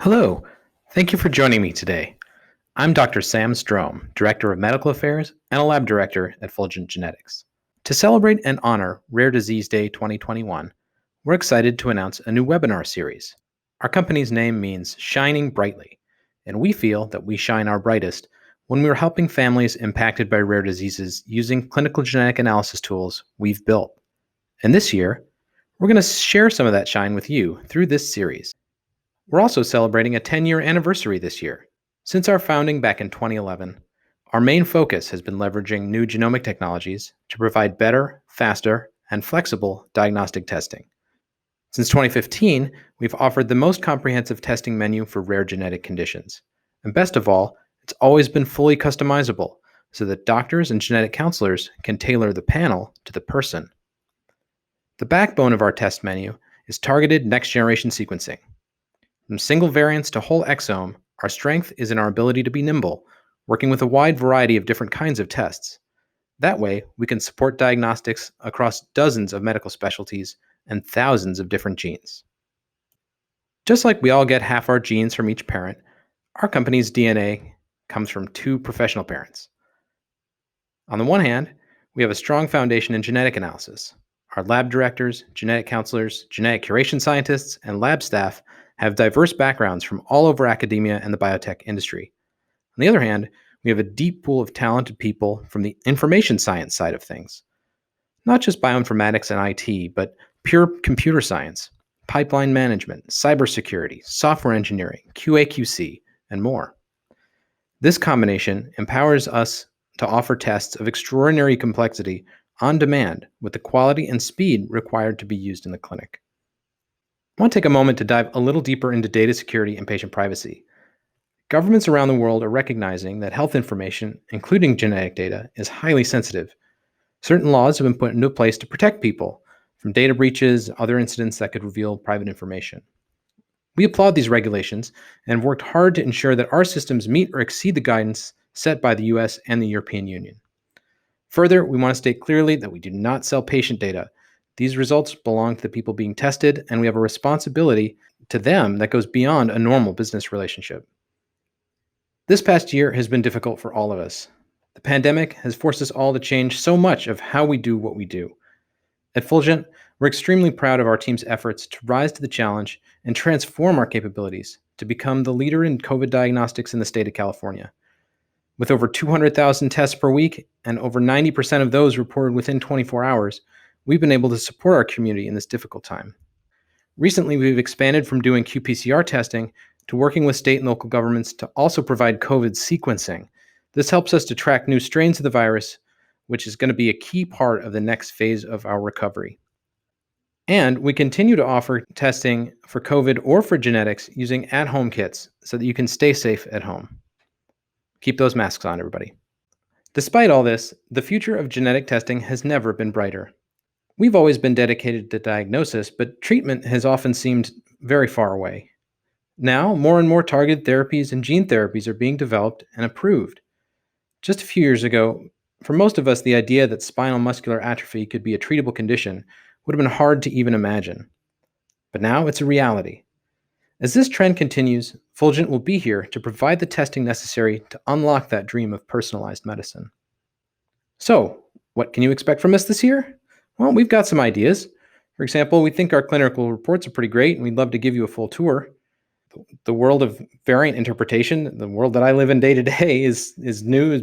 Hello. Thank you for joining me today. I'm Dr. Sam Strome, Director of Medical Affairs and a Lab Director at Fulgent Genetics. To celebrate and honor Rare Disease Day 2021, we're excited to announce a new webinar series. Our company's name means shining brightly, and we feel that we shine our brightest when we're helping families impacted by rare diseases using clinical genetic analysis tools we've built. And this year, we're going to share some of that shine with you through this series. We're also celebrating a 10-year anniversary this year. Since our founding back in 2011, our main focus has been leveraging new genomic technologies to provide better, faster, and flexible diagnostic testing. Since 2015, we've offered the most comprehensive testing menu for rare genetic conditions. And best of all, it's always been fully customizable so that doctors and genetic counselors can tailor the panel to the person. The backbone of our test menu is targeted next-generation sequencing. From single variants to whole exome, our strength is in our ability to be nimble, working with a wide variety of different kinds of tests. That way, we can support diagnostics across dozens of medical specialties and thousands of different genes. Just like we all get half our genes from each parent, our company's DNA comes from two professional parents. On the one hand, we have a strong foundation in genetic analysis. Our lab directors, genetic counselors, genetic curation scientists, and lab staff have diverse backgrounds from all over academia and the biotech industry. On the other hand, we have a deep pool of talented people from the information science side of things. Not just bioinformatics and IT, but pure computer science, pipeline management, cybersecurity, software engineering, QA/QC, and more. This combination empowers us to offer tests of extraordinary complexity on demand with the quality and speed required to be used in the clinic. I want to take a moment to dive a little deeper into data security and patient privacy. Governments around the world are recognizing that health information, including genetic data, is highly sensitive. Certain laws have been put into place to protect people from data breaches and other incidents that could reveal private information. We applaud these regulations and have worked hard to ensure that our systems meet or exceed the guidance set by the US and the European Union. Further, we want to state clearly that we do not sell patient data. These results belong to the people being tested, and we have a responsibility to them that goes beyond a normal business relationship. This past year has been difficult for all of us. The pandemic has forced us all to change so much of how we do what we do. At Fulgent, we're extremely proud of our team's efforts to rise to the challenge and transform our capabilities to become the leader in COVID diagnostics in the state of California. With over 200,000 tests per week and over 90% of those reported within 24 hours, we've been able to support our community in this difficult time. Recently, we've expanded from doing qPCR testing to working with state and local governments to also provide COVID sequencing. This helps us to track new strains of the virus, which is going to be a key part of the next phase of our recovery. And we continue to offer testing for COVID or for genetics using at-home kits so that you can stay safe at home. Keep those masks on, everybody. Despite all this, the future of genetic testing has never been brighter. We've always been dedicated to diagnosis, but treatment has often seemed very far away. Now, more and more targeted therapies and gene therapies are being developed and approved. Just a few years ago, for most of us, the idea that spinal muscular atrophy could be a treatable condition would have been hard to even imagine. But now it's a reality. As this trend continues, Fulgent will be here to provide the testing necessary to unlock that dream of personalized medicine. So, what can you expect from us this year? Well, we've got some ideas. For example, we think our clinical reports are pretty great, and we'd love to give you a full tour. The world of variant interpretation, the world that I live in day to day, is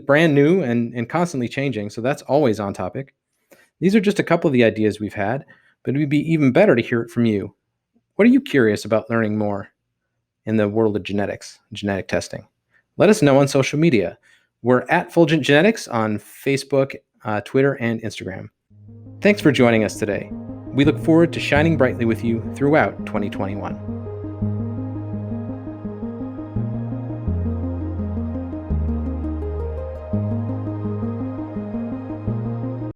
brand new and constantly changing, so that's always on topic. These are just a couple of the ideas we've had, but it would be even better to hear it from you. What are you curious about learning more in the world of genetics, genetic testing? Let us know on social media. We're at Fulgent Genetics on Facebook, Twitter, and Instagram. Thanks for joining us today. We look forward to shining brightly with you throughout 2021.